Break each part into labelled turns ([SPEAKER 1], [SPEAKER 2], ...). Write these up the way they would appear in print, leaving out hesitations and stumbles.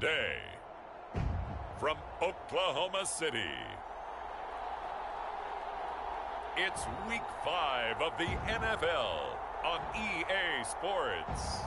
[SPEAKER 1] Today, from Oklahoma City, it's Week 5 of the NFL on EA Sports.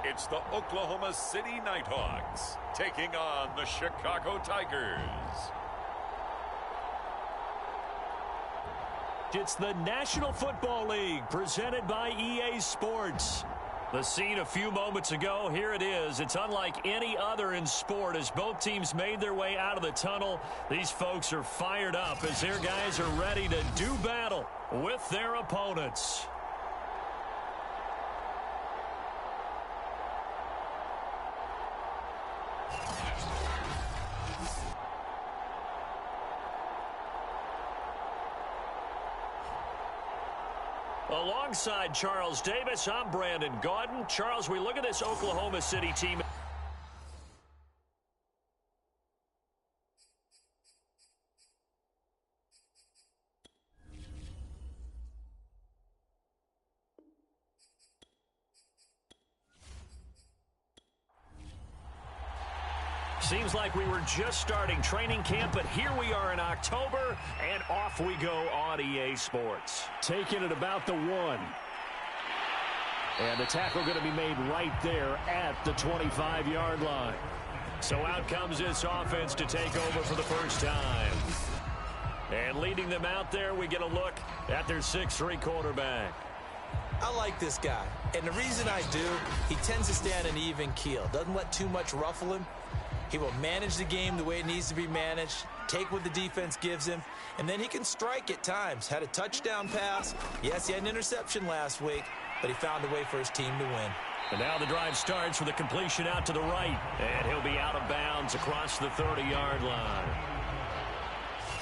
[SPEAKER 1] It's the Oklahoma City Nighthawks taking on the Chicago Tigers.
[SPEAKER 2] It's the National Football League presented by EA Sports. The scene a few moments ago, here it is. It's unlike any other in sport as both teams made their way out of the tunnel. These folks are fired up as their guys are ready to do battle with their opponents. Alongside Charles Davis, I'm Brandon Gaudin. Charles, we look at this Oklahoma City team. Seems like we were just starting training camp, but here we are in October, and off we go on EA Sports. Taking it about the 1. And the tackle going to be made right there at the 25-yard line. So out comes this offense to take over for the first time. And leading them out there, we get a look at their 6'3" quarterback.
[SPEAKER 3] I like this guy, and the reason I do, he tends to stay on an even keel. Doesn't let too much ruffle him. He will manage the game the way it needs to be managed, take what the defense gives him, and then he can strike at times. Had a touchdown pass. Yes, he had an interception last week, but he found a way for his team to win.
[SPEAKER 2] And now the drive starts with a completion out to the right, and he'll be out of bounds across the 30-yard line.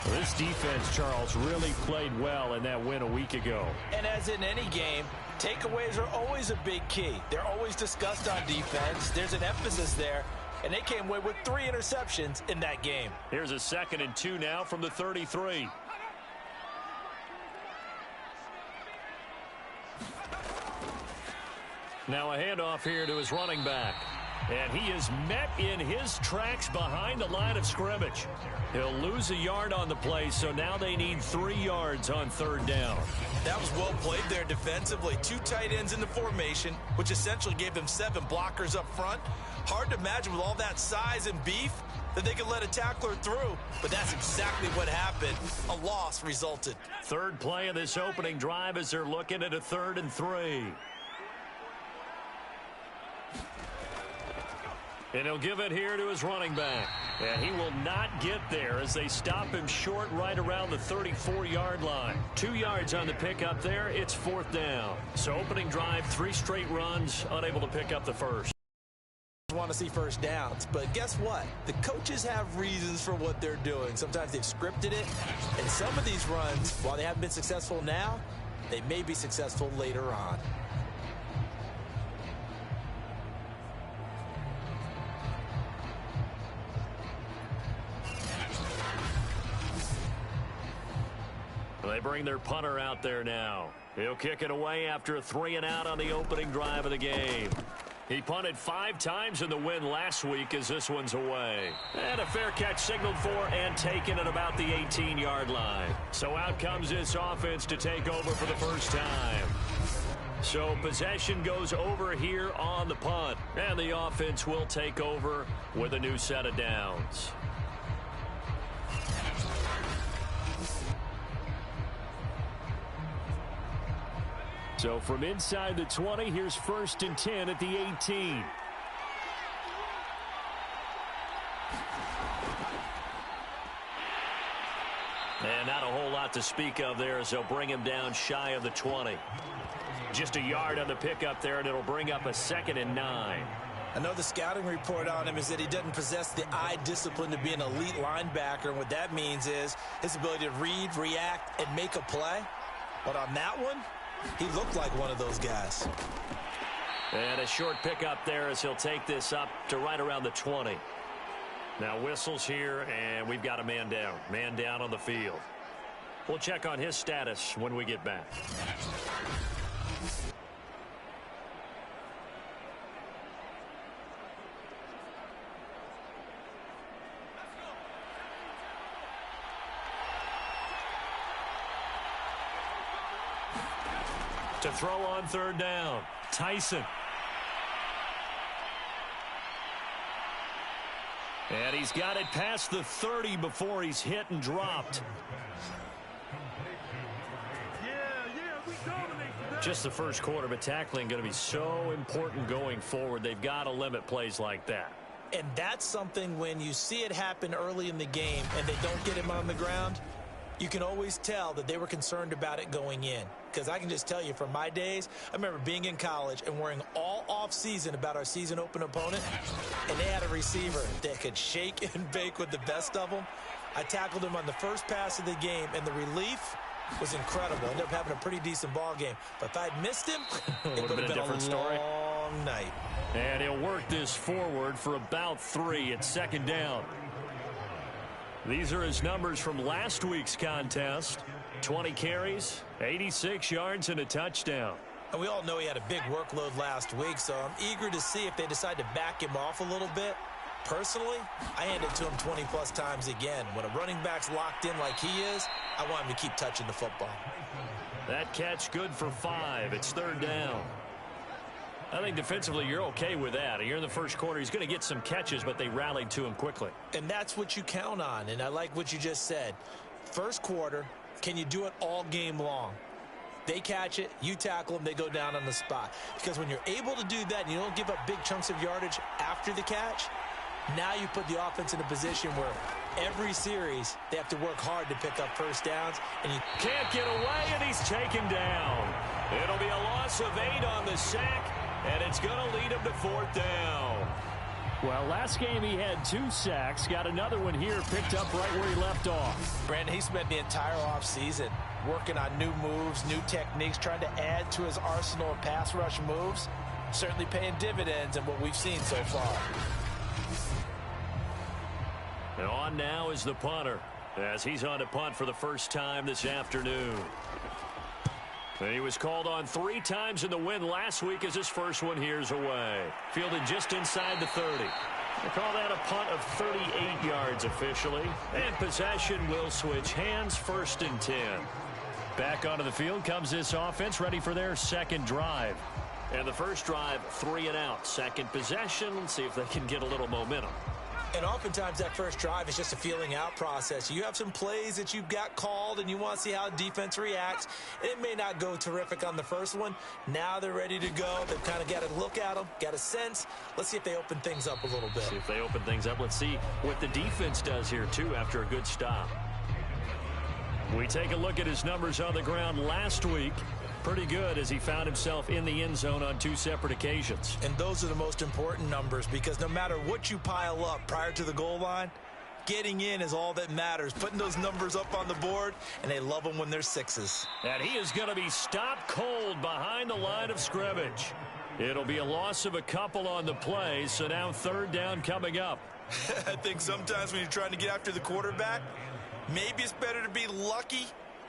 [SPEAKER 2] This defense, Charles, really played well in that win a week ago.
[SPEAKER 3] And as in any game, takeaways are always a big key. They're always discussed on defense. There's an emphasis there. And they came away with 3 interceptions in that game.
[SPEAKER 2] Here's a 2nd and 2 now from the 33. Now a handoff here to his running back. And he is met in his tracks behind the line of scrimmage. He'll lose a yard on the play, so now they need 3 yards on 3rd down.
[SPEAKER 3] That was well played there defensively. 2 tight ends in the formation, which essentially gave them 7 blockers up front. Hard to imagine with all that size and beef that they could let a tackler through, but that's exactly what happened. A loss resulted.
[SPEAKER 2] 3rd play of this opening drive as they're looking at a 3rd and 3. And he'll give it here to his running back. And he will not get there as they stop him short right around the 34-yard line. 2 yards on the pickup there. It's 4th down. So opening drive, 3 straight runs, unable to pick up the first.
[SPEAKER 3] Want to see first downs, but guess what? The coaches have reasons for what they're doing. Sometimes they've scripted it, and some of these runs, while they haven't been successful now, they may be successful later on.
[SPEAKER 2] They bring their punter out there now. He'll kick it away after a 3-and-out on the opening drive of the game. He punted 5 times in the win last week as this one's away. And a fair catch signaled for and taken at about the 18-yard line. So out comes this offense to take over for the first time. So possession goes over here on the punt. And the offense will take over with a new set of downs. So from inside the 20, here's 1st and 10 at the 18. And not a whole lot to speak of there as they'll bring him down shy of the 20. Just a yard on the pickup there, and it'll bring up a 2nd and 9.
[SPEAKER 3] I know the scouting report on him is that he doesn't possess the eye discipline to be an elite linebacker. And what that means is his ability to read, react, and make a play. But on that one, he looked like one of those guys.
[SPEAKER 2] And a short pickup there as he'll take this up to right around the 20. Now whistles here, and we've got a man down. Man down on the field. We'll check on his status when we get back. To throw on third down, Tyson. And he's got it past the 30 before he's hit and dropped. Just the first quarter, but tackling going to be so important going forward. They've got to limit plays like that.
[SPEAKER 3] And that's something when you see it happen early in the game and they don't get him on the ground, you can always tell that they were concerned about it going in. Because I can just tell you from my days, I remember being in college and worrying all off-season about our season open opponent, and they had a receiver that could shake and bake with the best of them. I tackled him on the first pass of the game, and the relief was incredible. Ended up having a pretty decent ball game. But if I'd missed him, it would have been a different story. Long night.
[SPEAKER 2] And he'll work this forward for about 3 at second down. These are his numbers from last week's contest. 20 carries, 86 yards, and a touchdown.
[SPEAKER 3] And we all know he had a big workload last week, so I'm eager to see if they decide to back him off a little bit. Personally, I hand it to him 20-plus times again. When a running back's locked in like he is, I want him to keep touching the football.
[SPEAKER 2] That catch good for 5. It's third down. I think defensively you're okay with that. Here in the first quarter, he's going to get some catches, but they rallied to him quickly.
[SPEAKER 3] And that's what you count on, and I like what you just said. First quarter, can you do it all game long? They catch it, you tackle them, they go down on the spot. Because when you're able to do that and you don't give up big chunks of yardage after the catch, now you put the offense in a position where every series they have to work hard to pick up first downs. And you
[SPEAKER 2] can't get away, and he's taken down. It'll be a loss of 8 on the sack, and it's going to lead him to fourth down. Well, last game he had 2 sacks. Got another one here picked up right where he left off.
[SPEAKER 3] Brandon, he spent the entire offseason working on new moves, new techniques, trying to add to his arsenal of pass rush moves. Certainly paying dividends in what we've seen so far.
[SPEAKER 2] And on now is the punter, as he's on to punt for the first time this afternoon. And he was called on 3 times in the win last week as his first one here's away. Fielded just inside the 30. They call that a punt of 38 yards officially. And possession will switch hands, 1st and 10. Back onto the field comes this offense, ready for their second drive. And the first drive, 3 and out. Second possession, let's see if they can get a little momentum.
[SPEAKER 3] And oftentimes that first drive is just a feeling out process. You have some plays that you've got called and you want to see how defense reacts. It may not go terrific on the first one. Now they're ready to go. They've kind of got to look at them, got a sense. Let's see if they open things up a little bit.
[SPEAKER 2] See if they open things up. Let's see what the defense does here, too, after a good stop. We take a look at his numbers on the ground last week. Pretty good as he found himself in the end zone on 2 separate occasions.
[SPEAKER 3] And those are the most important numbers because no matter what you pile up prior to the goal line, getting in is all that matters. Putting those numbers up on the board, and they love them when they're 6s.
[SPEAKER 2] And he is going to be stopped cold behind the line of scrimmage. It'll be a loss of a couple on the play, so now third down coming up.
[SPEAKER 3] I think sometimes when you're trying to get after the quarterback, maybe it's better to be lucky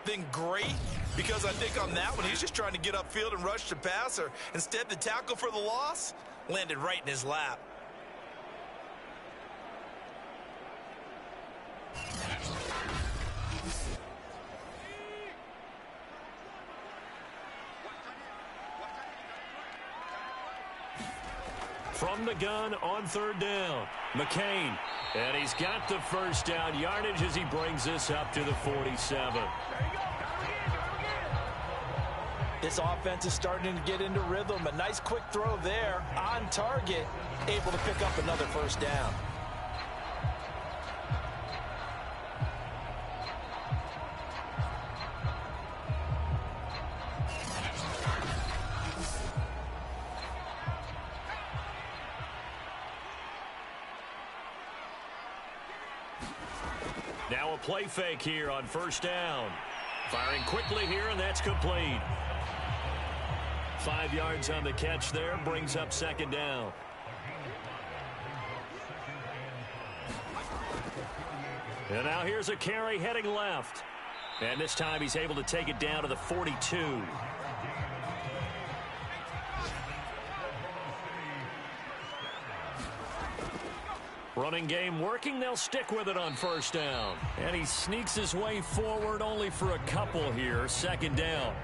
[SPEAKER 3] than great, because I think on that one he's just trying to get upfield and rush the passer. Instead, the tackle for the loss landed right in his lap.
[SPEAKER 2] From the gun on third down, McCain. And he's got the first down yardage as he brings this up to the 47.
[SPEAKER 3] This offense is starting to get into rhythm. A nice quick throw there on target, able to pick up another first down.
[SPEAKER 2] Now a play fake here on first down. Firing quickly here, and that's complete. 5 yards on the catch there, brings up second down. And now here's a carry heading left. And this time he's able to take it down to the 42. Running game working. They'll stick with it on first down. And he sneaks his way forward only for a couple here. Second down.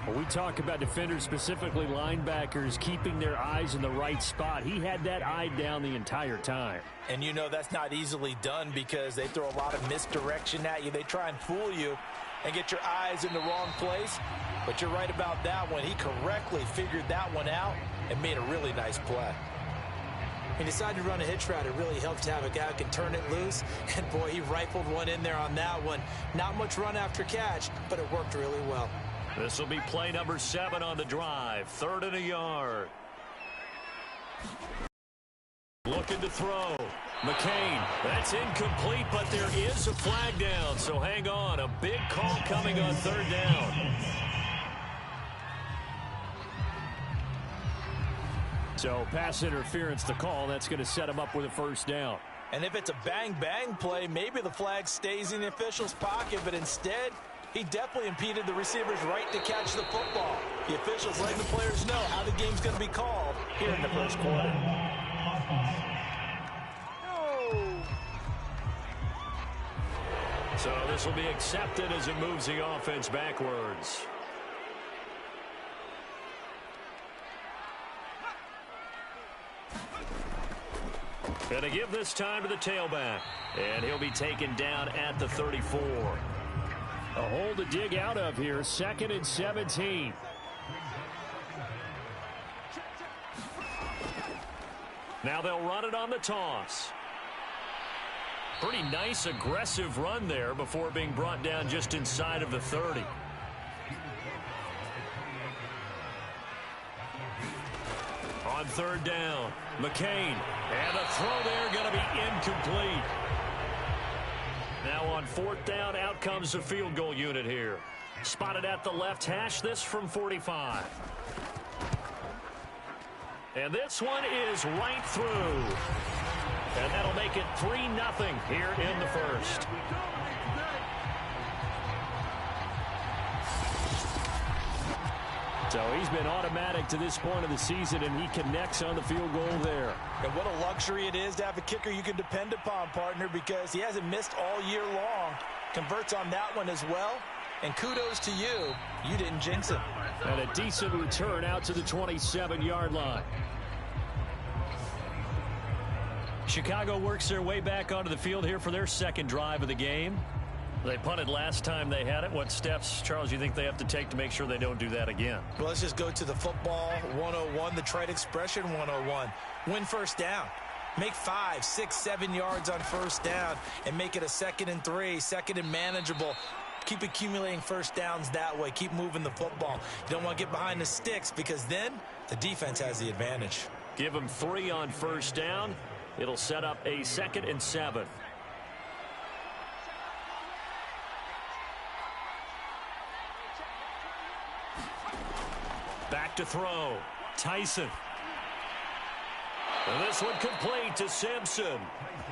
[SPEAKER 4] Well, we talk about defenders, specifically linebackers, keeping their eyes in the right spot. He had that eye down the entire time.
[SPEAKER 3] And you know that's not easily done because they throw a lot of misdirection at you. They try and fool you and get your eyes in the wrong place. But you're right about that one. He correctly figured that one out and made a really nice play. He decided to run a hitch route. It really helps to have a guy who can turn it loose. And, boy, he rifled one in there on that one. Not much run after catch, but it worked really well.
[SPEAKER 2] This will be play number 7 on the drive. 3rd and a yard. Looking to throw. McCain. That's incomplete, but there is a flag down. So hang on. A big call coming on 3rd down.
[SPEAKER 4] So pass interference the call. That's going to set him up with a first down.
[SPEAKER 3] And if it's a bang-bang play, maybe the flag stays in the official's pocket, but instead he definitely impeded the receiver's right to catch the football. The officials letting the players know how the game's going to be called here in the first quarter.
[SPEAKER 2] So this will be accepted as it moves the offense backwards. Going to give this time to the tailback. And he'll be taken down at the 34.
[SPEAKER 4] A hole to dig out of here. 2nd and 17.
[SPEAKER 2] Now they'll run it on the toss. Pretty nice, aggressive run there before being brought down just inside of the 30. On 3rd down, McCain. And the throw there going to be incomplete. Now on 4th down, out comes the field goal unit here. Spotted at the left hash, this from 45. And this one is right through. And that'll make it 3-0 here in the first.
[SPEAKER 4] So he's been automatic to this point of the season, and he connects on the field goal there.
[SPEAKER 3] And what a luxury it is to have a kicker you can depend upon, partner, because he hasn't missed all year long. Converts on that one as well. And kudos to you. You didn't jinx him.
[SPEAKER 4] And a decent return out to the 27-yard line.
[SPEAKER 2] Chicago works their way back onto the field here for their second drive of the game. They punted last time they had it. What steps, Charles, you think they have to take to make sure they don't do that again?
[SPEAKER 3] Well, let's just go to the football 101, the trite expression 101. Win first down. Make 5, 6, 7 yards on first down and make it a 2nd and 3, 2nd and manageable. Keep accumulating first downs that way. Keep moving the football. You don't want to get behind the sticks because then the defense has the advantage.
[SPEAKER 2] Give them 3 on first down. It'll set up a 2nd and 7. Back to throw. Tyson. And this one complete to Simpson.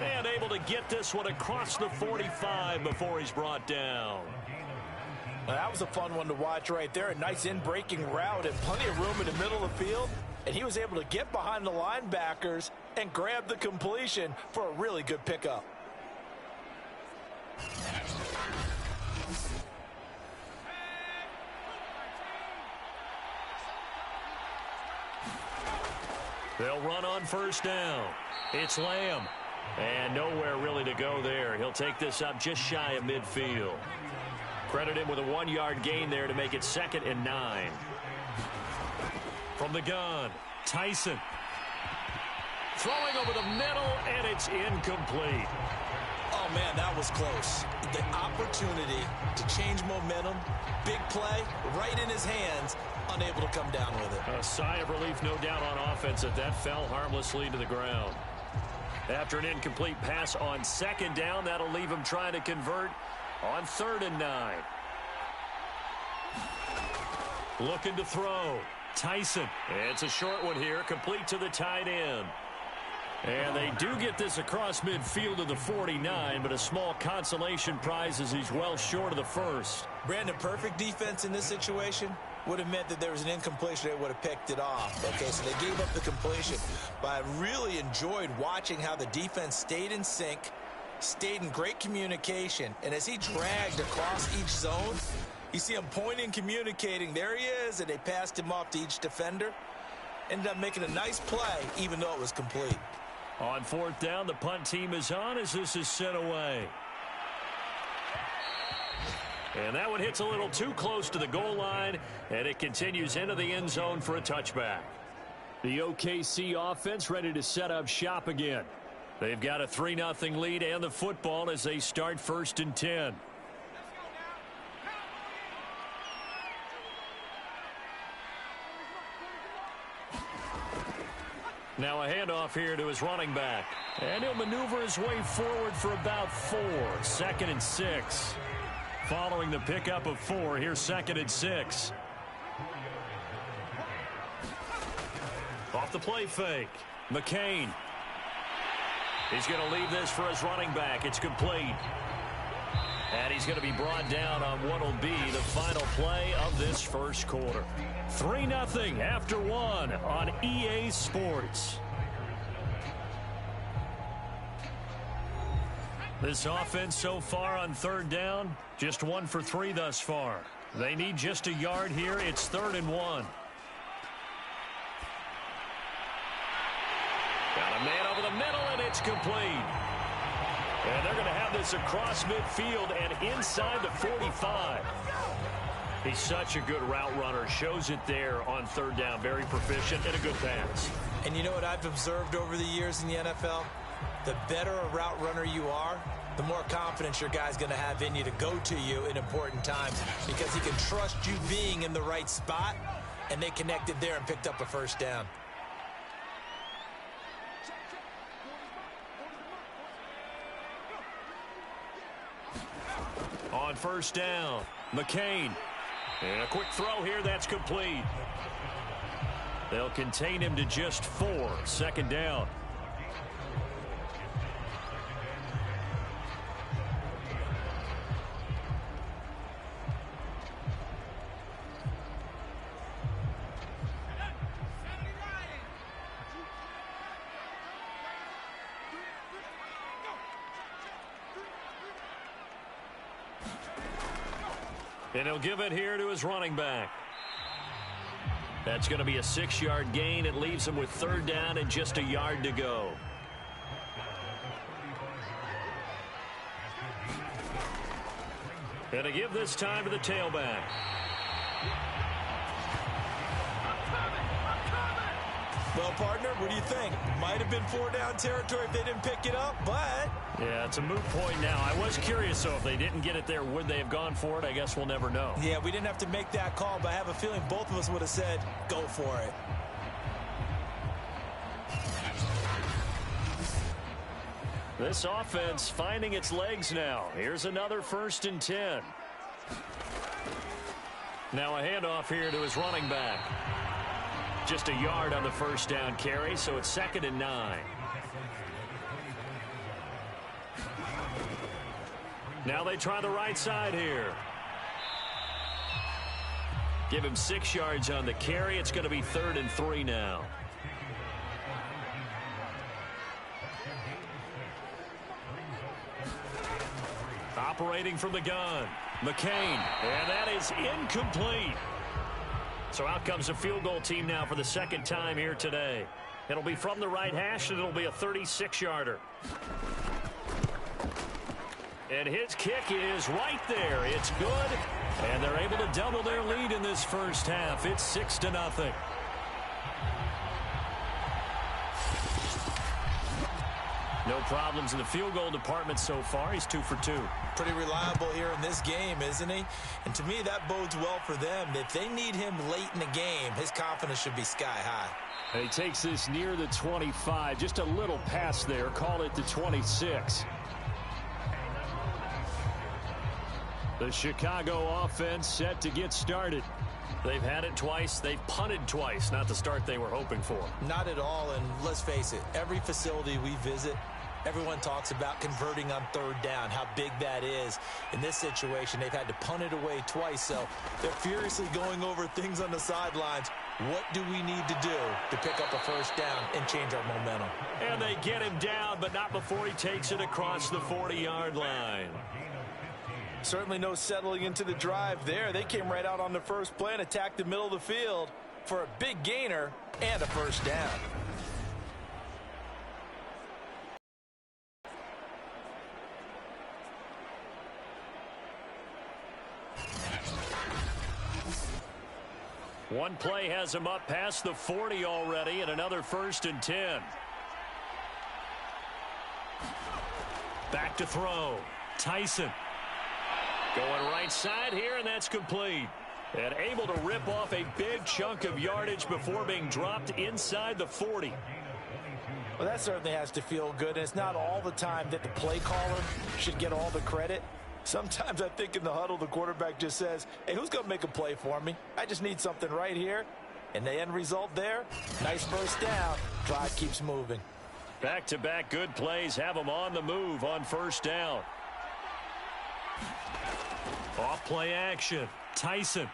[SPEAKER 2] And able to get this one across the 45 before he's brought down.
[SPEAKER 3] Now, that was a fun one to watch right there. A nice in-breaking route and plenty of room in the middle of the field. And he was able to get behind the linebackers and grab the completion for a really good pickup.
[SPEAKER 2] They'll run on first down. It's Lamb. And nowhere really to go there. He'll take this up just shy of midfield. Credit him with a 1-yard gain there to make it 2nd and 9. From the gun, Tyson. Throwing over the middle, and it's incomplete.
[SPEAKER 3] Oh, man, that was close. The opportunity to change momentum, big play, right in his hands, unable to come down with it.
[SPEAKER 2] A sigh of relief, no doubt, on offense that fell harmlessly to the ground. After an incomplete pass on 2nd down, that'll leave him trying to convert on 3rd and 9. Looking to throw. Tyson. It's a short one here, complete to the tight end. And they do get this across midfield to the 49, but a small consolation prize as he's well short of the first.
[SPEAKER 3] Brandon, perfect defense in this situation would have meant that there was an incompletion. They would have picked it off. Okay, so they gave up the completion. But I really enjoyed watching how the defense stayed in sync, stayed in great communication, and as he dragged across each zone, you see him pointing, communicating. There he is, and they passed him off to each defender. Ended up making a nice play, even though it was complete.
[SPEAKER 2] On fourth down, the punt team is on as this is sent away. And that one hits a little too close to the goal line, and it continues into the end zone for a touchback.
[SPEAKER 4] The OKC offense ready to set up shop again.
[SPEAKER 2] They've got a 3-0 lead and the football as they start 1st and 10. Now a handoff here to his running back. And he'll maneuver his way forward for about 4. 2nd and 6. Following the pickup of 4, here's 2nd and 6. Off the play fake. McCain. He's going to leave this for his running back. It's complete. And he's going to be brought down on what will be the final play of this first quarter. 3-0 after 1 on EA Sports. This offense so far on 3rd down, just 1 for 3 thus far. They need just a yard here. It's 3rd and 1. Got a man over the middle, and it's complete. And they're going to have this across midfield and inside the 45. He's such a good route runner. Shows it there on 3rd down. Very proficient and a good pass.
[SPEAKER 3] And you know what I've observed over the years in the NFL? The better a route runner you are, the more confidence your guy's going to have in you to go to you in important times because he can trust you being in the right spot, and they connected there and picked up a 1st down.
[SPEAKER 2] On 1st down, McCain. And a quick throw here, that's complete. They'll contain him to just 4. 2nd down. And he'll give it here to his running back. That's going to be a 6-yard gain. It leaves him with 3rd down and just a yard to go. And to give this time to the tailback.
[SPEAKER 3] Well, partner, what do you think? Might have been 4-down territory if they didn't pick it up, but...
[SPEAKER 2] Yeah, it's a moot point now. I was curious, though, if they didn't get it there, would they have gone for it? I guess we'll never know.
[SPEAKER 3] Yeah, we didn't have to make that call, but I have a feeling both of us would have said, go for it.
[SPEAKER 2] This offense finding its legs now. Here's another 1st and 10. Now a handoff here to his running back. Just a yard on the 1st down carry, so it's 2nd and 9. Now they try the right side here. Give him 6 yards on the carry. It's going to be 3rd and 3 now. Operating from the gun, McCain, and that is incomplete. So out comes a field goal team now for the 2nd time here today. It'll be from the right hash, and it'll be a 36-yarder. And his kick is right there. It's good, and they're able to double their lead in this first half. It's 6-0. No problems in the field goal department so far. He's 2 for 2.
[SPEAKER 3] Pretty reliable here in this game, isn't he? And to me, that bodes well for them. If they need him late in the game, his confidence should be sky high.
[SPEAKER 4] And he takes this near the 25. Just a little pass there. Call it the 26. The Chicago offense set to get started.
[SPEAKER 2] They've had it twice. They've punted twice. Not the start they were hoping for.
[SPEAKER 3] Not at all, and let's face it, every facility we visit, everyone talks about converting on third down, how big that is. In this situation, they've had to punt it away twice, so they're furiously going over things on the sidelines. What do we need to do to pick up a first down and change our momentum?
[SPEAKER 2] And they get him down, but not before he takes it across the 40-yard line.
[SPEAKER 3] Certainly no settling into the drive there. They came right out on the first play and attacked the middle of the field for a big gainer and a first down.
[SPEAKER 2] One play has him up past the 40 already, and another 1st and 10. Back to throw. Tyson. Going right side here, and that's complete. And able to rip off a big chunk of yardage before being dropped inside the 40.
[SPEAKER 3] Well, that certainly has to feel good, and it's not all the time that the play caller should get all the credit. Sometimes I think in the huddle, the quarterback just says, hey, who's going to make a play for me? I just need something right here. And the end result there, nice first down. Drive keeps moving.
[SPEAKER 2] Back-to-back good plays have them on the move on first down. Off-play action. Tyson.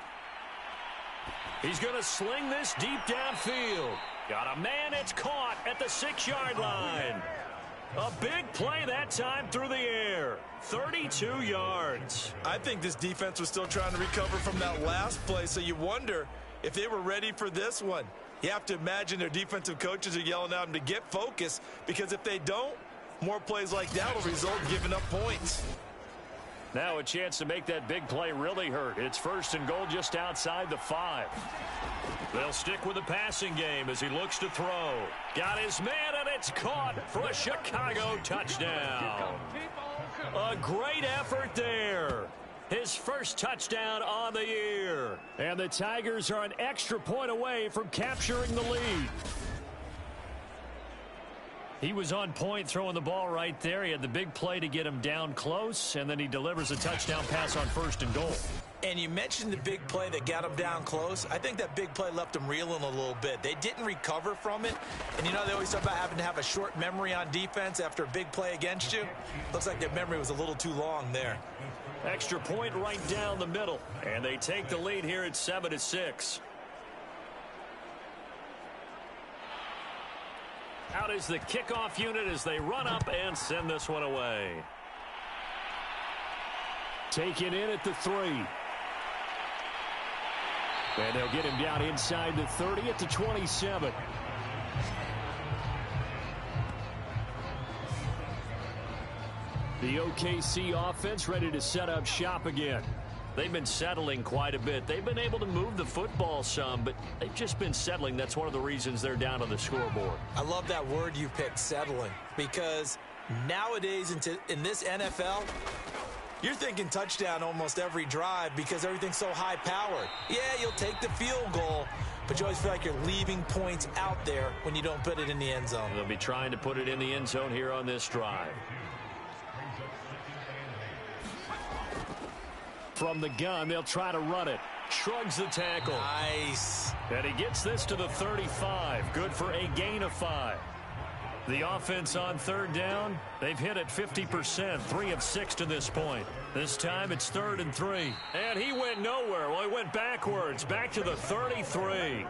[SPEAKER 2] He's going to sling this deep downfield. Got a man, it's caught at the 6-yard line. A big play that time through the air. 32 yards.
[SPEAKER 3] I think this defense was still trying to recover from that last play, so you wonder if they were ready for this one. You have to imagine their defensive coaches are yelling at them to get focused, because if they don't, more plays like that will result in giving up points.
[SPEAKER 2] Now a chance to make that big play really hurt. It's 1st and goal just outside the 5. They'll stick with the passing game as he looks to throw. Got his man, and it's caught for a Chicago touchdown. A great effort there. His first touchdown on the year.
[SPEAKER 4] And the Tigers are an extra point away from capturing the lead. He was on point throwing the ball right there. He had the big play to get him down close, and then he delivers a touchdown pass on 1st and goal.
[SPEAKER 3] And you mentioned the big play that got him down close. I think that big play left him reeling a little bit. They didn't recover from it. And, you know, they always talk about having to have a short memory on defense after a big play against you. Looks like their memory was a little too long there.
[SPEAKER 2] Extra point right down the middle. And they take the lead here at 7-6. Out is the kickoff unit as they run up and send this one away.
[SPEAKER 4] Taken in at the 3. And they'll get him down inside the 30 at the 27. The OKC offense ready to set up shop again.
[SPEAKER 2] They've been settling quite a bit. They've been able to move the football some, but they've just been settling. That's one of the reasons they're down on the scoreboard.
[SPEAKER 3] I love that word you picked, settling, because nowadays in this NFL, you're thinking touchdown almost every drive because everything's so high-powered. Yeah, you'll take the field goal, but you always feel like you're leaving points out there when you don't put it in the end zone.
[SPEAKER 2] They'll be trying to put it in the end zone here on this drive.
[SPEAKER 4] From the gun, they'll try to run it.
[SPEAKER 2] Shrugs the tackle.
[SPEAKER 3] Nice.
[SPEAKER 2] And he gets this to the 35. Good for a gain of 5. The offense on 3rd down, they've hit it 50%, 3 of 6 to this point. This time it's 3rd and 3. And he went nowhere. Well, he went backwards, back to the 33.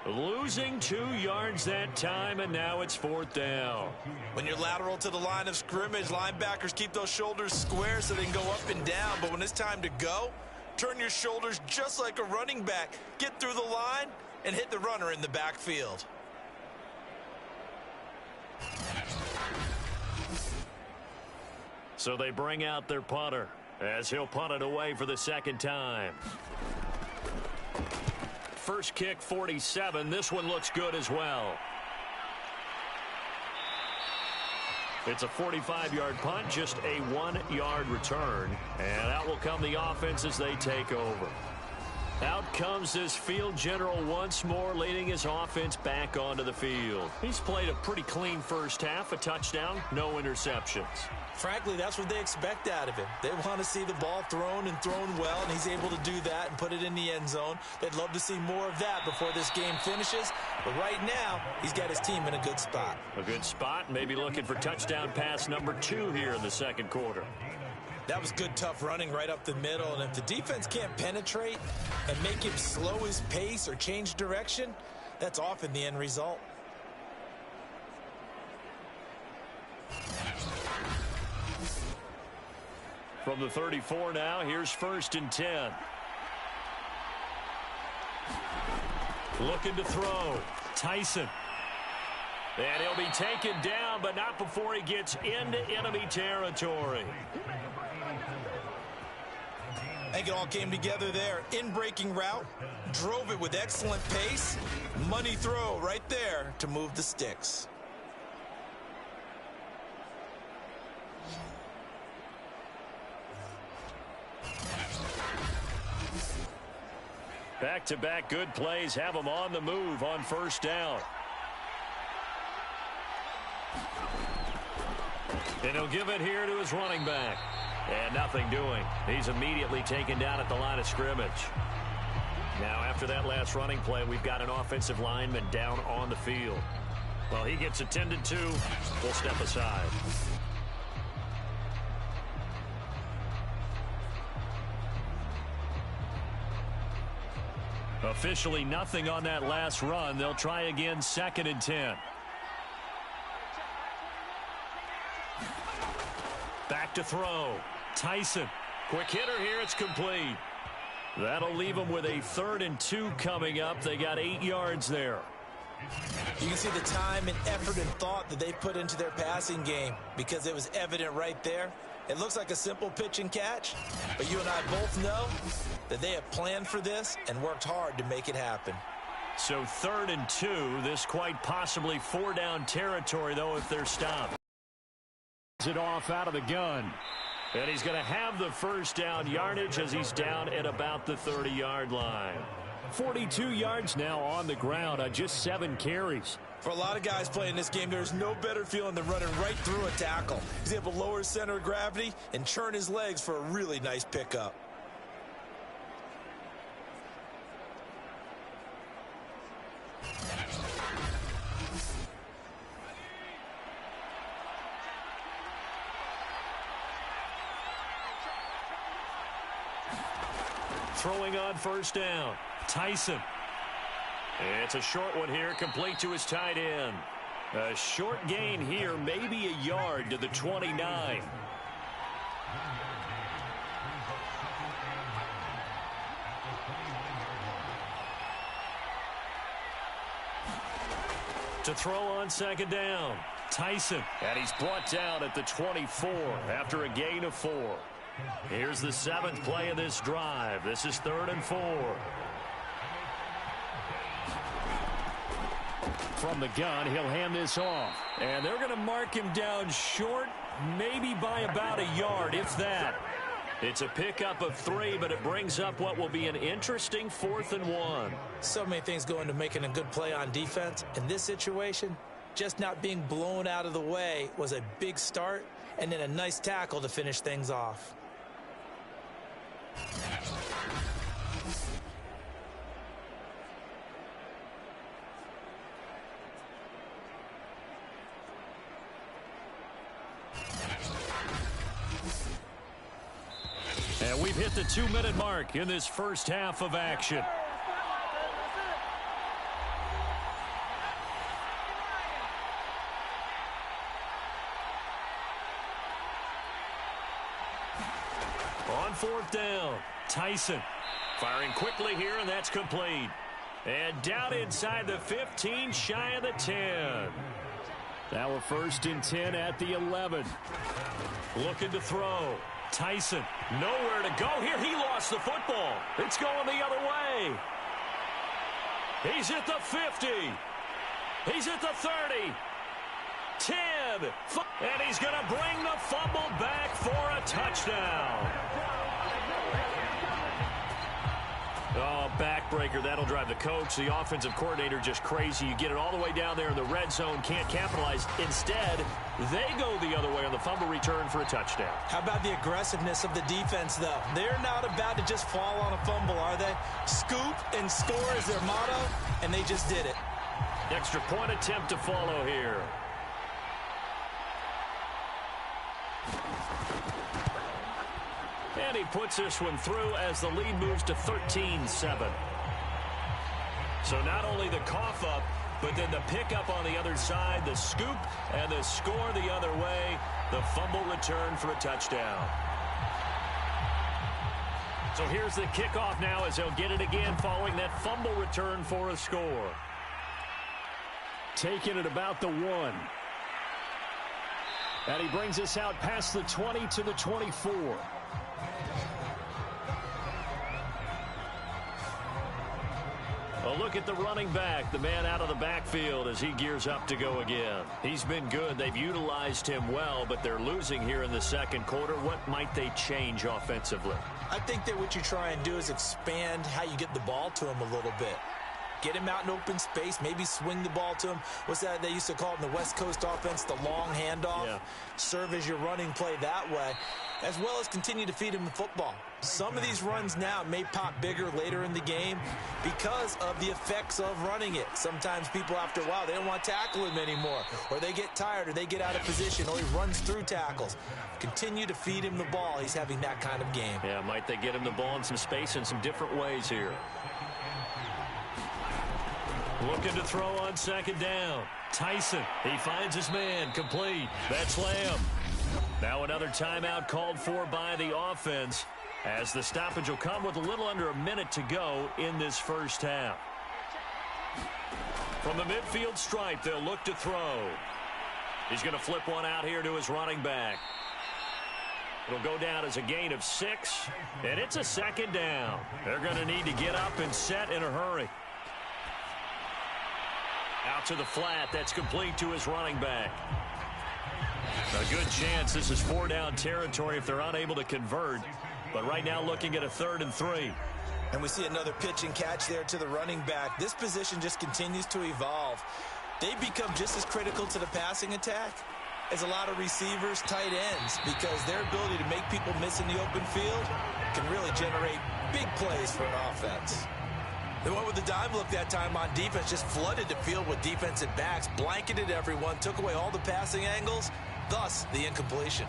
[SPEAKER 2] Losing 2 yards that time, and now it's 4th down.
[SPEAKER 3] When you're lateral to the line of scrimmage, linebackers keep those shoulders square so they can go up and down. But when it's time to go, turn your shoulders just like a running back. Get through the line and hit the runner in the backfield.
[SPEAKER 2] So they bring out their punter as he'll punt it away for the 2nd time. First kick, 47. This one looks good as well. It's a 45-yard punt, just a 1-yard return. And out will come the offense as they take over. Out comes this field general once more, leading his offense back onto the field. He's played a pretty clean first half, a touchdown, no interceptions.
[SPEAKER 3] Frankly, that's what they expect out of him. They want to see the ball thrown and thrown well, and he's able to do that and put it in the end zone. They'd love to see more of that before this game finishes. But right now, he's got his team in a good spot.
[SPEAKER 2] A good spot, maybe looking for touchdown pass number 2 here in the second quarter.
[SPEAKER 3] That was good, tough running right up the middle. And if the defense can't penetrate and make him slow his pace or change direction, that's often the end result.
[SPEAKER 2] From the 34 now, here's 1st and 10. Looking to throw. Tyson. And he'll be taken down, but not before he gets into enemy territory.
[SPEAKER 3] I think it all came together there. In-breaking route, drove it with excellent pace. Money throw right there to move the sticks.
[SPEAKER 2] Back-to-back good plays have him on the move on 1st down. And he'll give it here to his running back. And nothing doing. He's immediately taken down at the line of scrimmage. Now, after that last running play, we've got an offensive lineman down on the field. Well, he gets attended to. We'll step aside. Officially nothing on that last run. They'll try again, 2nd and 10. Back to throw. Tyson. Quick hitter here. It's complete. That'll leave them with a 3rd and 2 coming up. They got 8 yards there.
[SPEAKER 3] You can see the time and effort and thought that they put into their passing game because it was evident right there. It looks like a simple pitch and catch, but you and I both know that they have planned for this and worked hard to make it happen.
[SPEAKER 2] So 3rd and 2. This quite possibly 4-down territory, though, if they're stopped.
[SPEAKER 4] It off out of the gun.
[SPEAKER 2] And he's going to have the 1st down yardage as he's down at about the 30-yard line.
[SPEAKER 4] 42 yards now on the ground on just 7 carries.
[SPEAKER 3] For a lot of guys playing this game, there's no better feeling than running right through a tackle. He's able to lower his center of gravity and churn his legs for a really nice pickup.
[SPEAKER 2] Throwing on 1st down. Tyson. It's a short one here, complete to his tight end. A short gain here, maybe a yard to the 29. To throw on 2nd down. Tyson. And he's brought down at the 24 after a gain of 4. Here's the 7th play of this drive. This is 3rd and 4.
[SPEAKER 4] From the gun, he'll hand this off.
[SPEAKER 2] And they're going to mark him down short, maybe by about a yard, if that. It's a pickup of 3, but it brings up what will be an interesting 4th and 1.
[SPEAKER 3] So many things go into making a good play on defense. In this situation, just not being blown out of the way was a big start, and then a nice tackle to finish things off.
[SPEAKER 2] And we've hit the 2-minute mark in this first half of action. On 4th down, Tyson firing quickly here, and that's complete. And down inside the 15, shy of the 10.
[SPEAKER 4] Now a 1st and 10 at the 11.
[SPEAKER 2] Looking to throw. Tyson, nowhere to go here. He lost the football. It's going the other way. He's at the 50. He's at the 30. 10. And he's going to bring the fumble back for a touchdown. Oh, backbreaker. That'll drive the coach, the offensive coordinator, just crazy. You get it all the way down there in the red zone, can't capitalize. Instead, they go the other way on the fumble return for a touchdown.
[SPEAKER 3] How about the aggressiveness of the defense, though? They're not about to just fall on a fumble, are they? Scoop and score is their motto, and they just did it.
[SPEAKER 2] Extra point attempt to follow here. And he puts this one through as the lead moves to 13-7. So not only the cough up, but then the pickup on the other side, the scoop, and the score the other way, the fumble return for a touchdown. So here's the kickoff now as they'll get it again following that fumble return for a score.
[SPEAKER 4] Taking it about the 1. And he brings us out past the 20 to the 24.
[SPEAKER 2] A look at the running back, the man out of the backfield as he gears up to go again. He's been good. They've utilized him well, but they're losing here in the second quarter. What might they change offensively?
[SPEAKER 3] I think that what you try and do is expand how you get the ball to him a little bit. Get him out in open space, maybe swing the ball to him. What's that they used to call it in the West Coast offense, the long handoff? Yeah. Serve as your running play that way, as well as continue to feed him the football. Some of these runs now may pop bigger later in the game because of the effects of running it. Sometimes people, after a while, they don't want to tackle him anymore, or they get tired, or they get out of position, or he runs through tackles. Continue to feed him the ball. He's having that kind of game.
[SPEAKER 2] Yeah, might they get him the ball in some space in some different ways here. Looking to throw on second down. Tyson, he finds his man, complete. That's Lamb. Now another timeout called for by the offense as the stoppage will come with a little under a minute to go in this first half. From the midfield stripe, they'll look to throw. He's going to flip one out here to his running back. It'll go down as a gain of 6, and it's a second down. They're going to need to get up and set in a hurry. Out to the flat. That's complete to his running back. A good chance this is 4-down territory if they're unable to convert. But right now looking at a 3rd and 3.
[SPEAKER 3] And we see another pitch and catch there to the running back. This position just continues to evolve. They become just as critical to the passing attack as a lot of receivers, tight ends, because their ability to make people miss in the open field can really generate big plays for an offense. They went with the dime look that time on defense, just flooded the field with defensive backs, blanketed everyone, took away all the passing angles, thus the incompletion.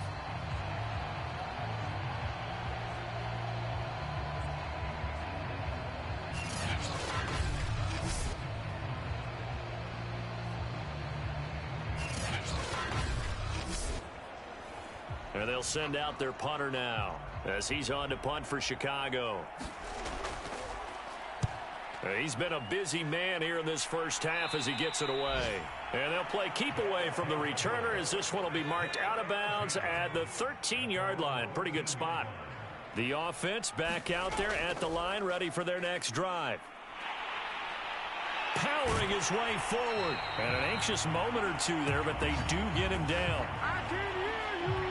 [SPEAKER 2] And they'll send out their punter now as he's on to punt for Chicago. He's been a busy man here in this first half as he gets it away. And they'll play keep away from the returner as this one will be marked out of bounds at the 13-yard line. Pretty good spot. The offense back out there at the line, ready for their next drive. Powering his way forward. And an anxious moment or two there, but they do get him down.
[SPEAKER 5] I can hear you.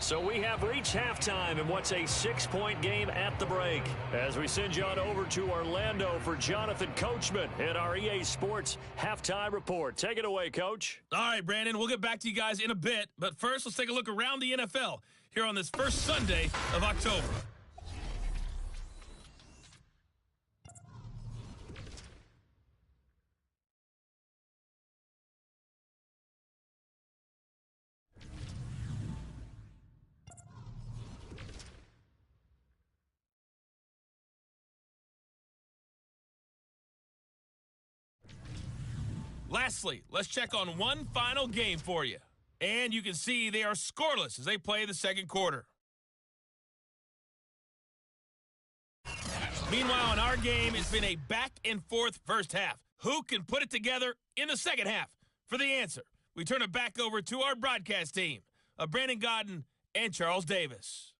[SPEAKER 2] So we have reached halftime in what's a 6-point game at the break. As we send you on over to Orlando for Jonathan Coachman in our EA Sports Halftime Report. Take it away, Coach.
[SPEAKER 6] All right, Brandon, we'll get back to you guys in a bit. But first, let's take a look around the NFL here on this first Sunday of October. Lastly, let's check on one final game for you. And you can see they are scoreless as they play the second quarter. Meanwhile, in our game, it's been a back-and-forth first half. who can put it together in the second half? For the answer, we turn it back over to our broadcast team of Brandon Godden and Charles Davis.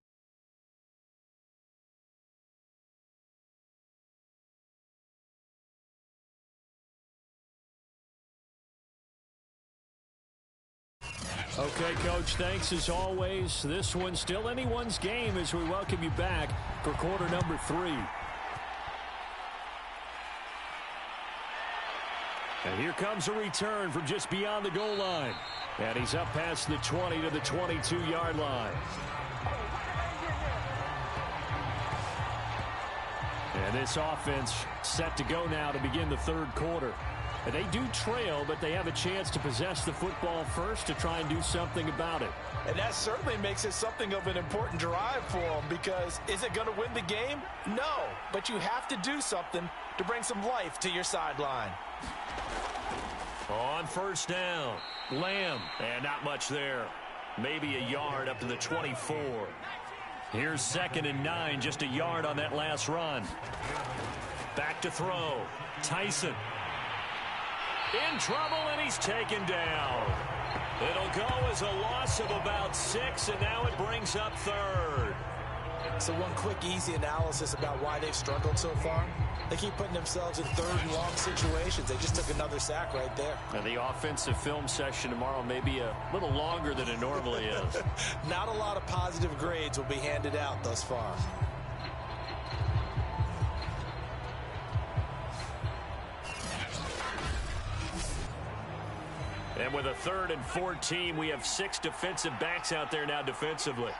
[SPEAKER 4] Okay, Coach, thanks as always. This one's still anyone's game as we welcome you back for quarter number 3. And here comes a return from just beyond the goal line. And he's up past the 20 to the 22-yard line. And this offense set to go now to begin the third quarter. And they do trail, but they have a chance to possess the football first to try and do something about it.
[SPEAKER 3] And that certainly makes it something of an important drive for them, because is it going to win the game? No, but you have to do something to bring some life to your sideline.
[SPEAKER 2] On first down, Lamb, and not much there. Maybe a yard up to the 24. Here's 2nd and 9, just a yard on that last run. Back to throw, Tyson. In trouble, and he's taken down. It'll go as a loss of about 6, and now it brings up 3rd.
[SPEAKER 3] So one quick, easy analysis about why they've struggled so far. They keep putting themselves in 3rd and long situations. They just took another sack right there.
[SPEAKER 2] And the offensive film session tomorrow may be a little longer than it normally is.
[SPEAKER 3] Not a lot of positive grades will be handed out thus far.
[SPEAKER 2] And with a 3rd and 14, we have 6 defensive backs out there now defensively.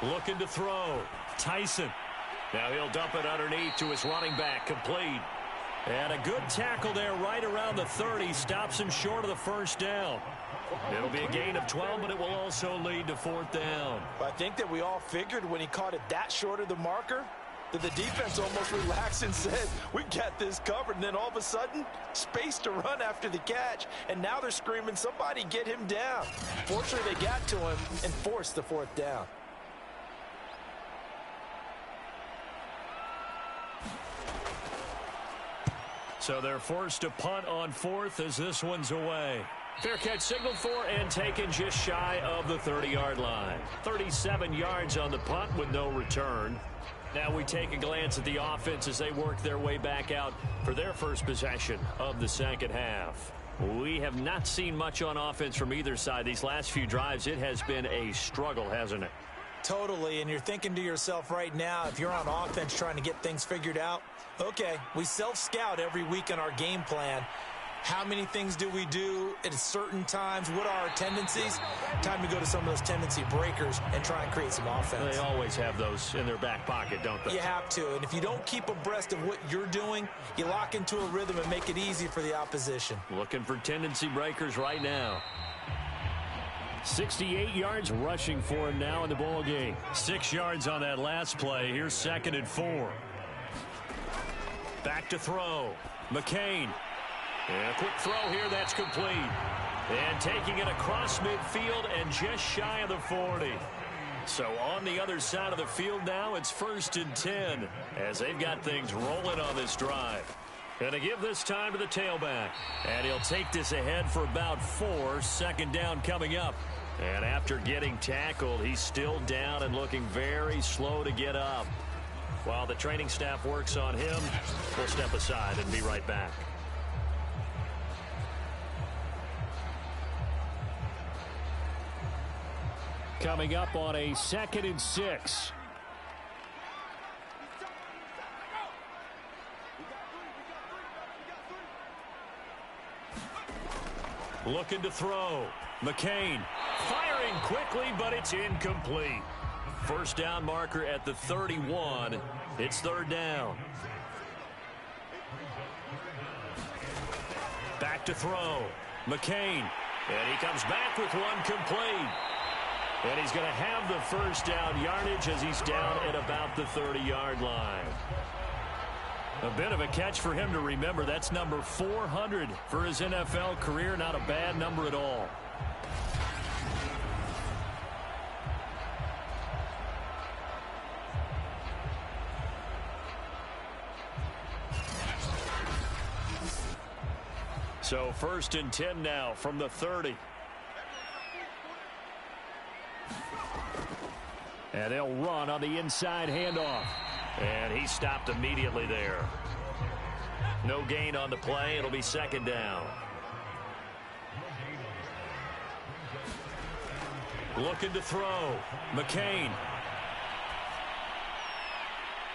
[SPEAKER 2] Looking to throw. Tyson. Now he'll dump it underneath to his running back. Complete. And a good tackle there right around the 30. Stops him short of the first down. It'll be a gain of 12, but it will also lead to 4th down.
[SPEAKER 3] I think that we all figured when he caught it that short of the marker that the defense almost relaxed and said, we got this covered. And then all of a sudden, space to run after the catch. And now they're screaming, somebody get him down. Fortunately, they got to him and forced the 4th down.
[SPEAKER 2] So they're forced to punt on 4th as this one's away. Fair catch signaled for and taken just shy of the 30-yard line. 37 yards on the punt with no return. Now we take a glance at the offense as they work their way back out for their first possession of the second half. We have not seen much on offense from either side. These last few drives, it has been a struggle, hasn't it?
[SPEAKER 3] Totally, and you're thinking to yourself right now, if you're on offense trying to get things figured out, okay, we self-scout every week on our game plan. How many things do we do at certain times? What are our tendencies? Time to go to some of those tendency breakers and try and create some offense.
[SPEAKER 2] They always have those in their back pocket, don't they?
[SPEAKER 3] You have to, and if you don't keep abreast of what you're doing, you lock into a rhythm and make it easy for the opposition.
[SPEAKER 2] Looking for tendency breakers right now.
[SPEAKER 4] 68 yards rushing for him now in the ball game.
[SPEAKER 2] 6 yards on that last play. Here's 2nd and 4. Back to throw. McCain. And a quick throw here. That's complete. And taking it across midfield and just shy of the 40. So on the other side of the field now, it's 1st and 10 as they've got things rolling on this drive. And to give this time to the tailback. And he'll take this ahead for about 4. 2nd down coming up. And after getting tackled, he's still down and looking very slow to get up. While the training staff works on him, we'll step aside and be right back.
[SPEAKER 4] Coming up on a 2nd and 6.
[SPEAKER 2] Looking to throw. McCain firing quickly, but it's incomplete. First down marker at the 31. It's 3rd down. Back to throw. McCain. And he comes back with one complete. And he's going to have the first down yardage as he's down at about the 30-yard line. A bit of a catch for him to remember. That's number 400 for his NFL career. Not a bad number at all. So 1st and 10 now from the 30.
[SPEAKER 4] And they'll run on the inside handoff.
[SPEAKER 2] And he stopped immediately there. No gain on the play. It'll be 2nd down. Looking to throw. McCain.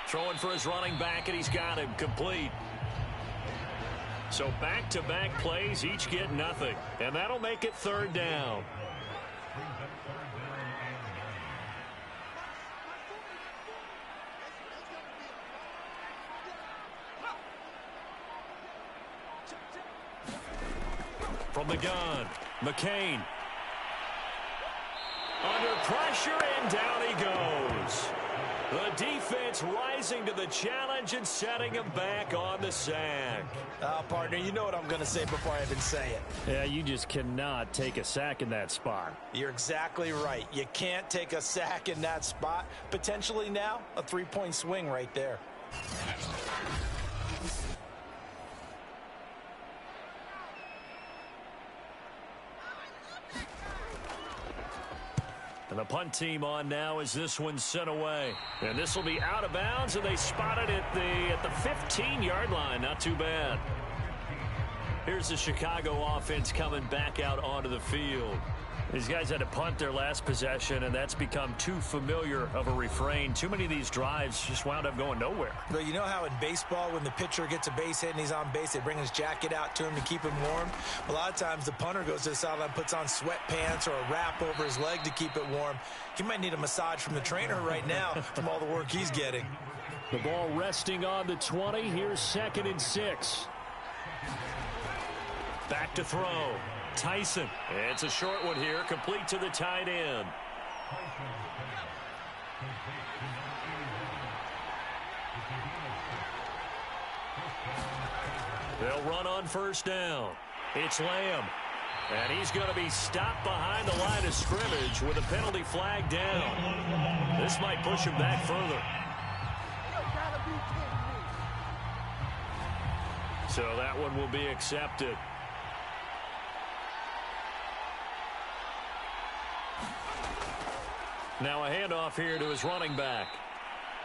[SPEAKER 2] Throwing for his running back, and he's got him complete. So back-to-back plays, each get nothing. And that'll make it 3rd down. From the gun, McCain. Under pressure, and down he goes. The defense rising to the challenge and setting him back on the sack.
[SPEAKER 3] Partner, you know what I'm going to say before I even say it.
[SPEAKER 4] Yeah, you just cannot take a sack in that spot.
[SPEAKER 3] You're exactly right. You can't take a sack in that spot. Potentially now, a 3-point swing right there.
[SPEAKER 2] And the punt team on now as this one's sent away. And this will be out of bounds, and they spotted it at the 15-yard line. Not too bad. Here's the Chicago offense coming back out onto the field. These guys had to punt their last possession, and that's become too familiar of a refrain. Too many of these drives just wound up going nowhere.
[SPEAKER 3] But you know how in baseball, when the pitcher gets a base hit and he's on base, they bring his jacket out to him to keep him warm? A lot of times the punter goes to the sideline, puts on sweatpants or a wrap over his leg to keep it warm. He might need a massage from the trainer right now from all the work he's getting.
[SPEAKER 4] The ball resting on the 20. Here's 2nd and 6.
[SPEAKER 2] Back to throw. Tyson. It's a short one here, complete to the tight end. They'll run on 1st down. It's Lamb. And he's going to be stopped behind the line of scrimmage with a penalty flag down. This might push him back further. So that one will be accepted. Now a handoff here to his running back.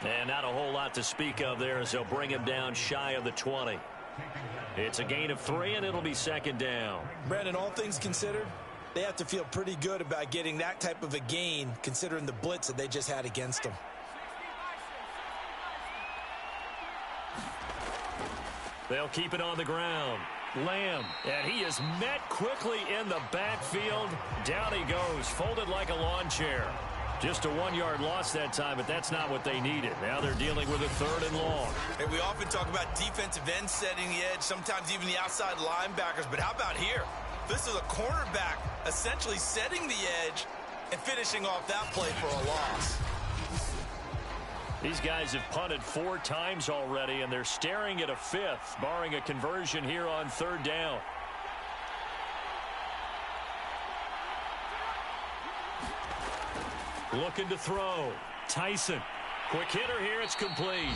[SPEAKER 2] And not a whole lot to speak of there as they'll bring him down shy of the 20. It's a gain of 3, and it'll be 2nd down.
[SPEAKER 3] Brandon, all things considered, they have to feel pretty good about getting that type of a gain considering the blitz that they just had against them.
[SPEAKER 2] They'll keep it on the ground. Lamb, and he is met quickly in the backfield. Down he goes, folded like a lawn chair. Just a 1-yard loss that time, but that's not what they needed. Now they're dealing with a 3rd and long.
[SPEAKER 3] And we often talk about defensive ends setting the edge, sometimes even the outside linebackers. But how about here? This is a cornerback essentially setting the edge and finishing off that play for a loss.
[SPEAKER 2] These guys have punted 4 times already, and they're staring at a 5th, barring a conversion here on 3rd down. Looking to throw. Tyson. Quick hitter here. It's complete.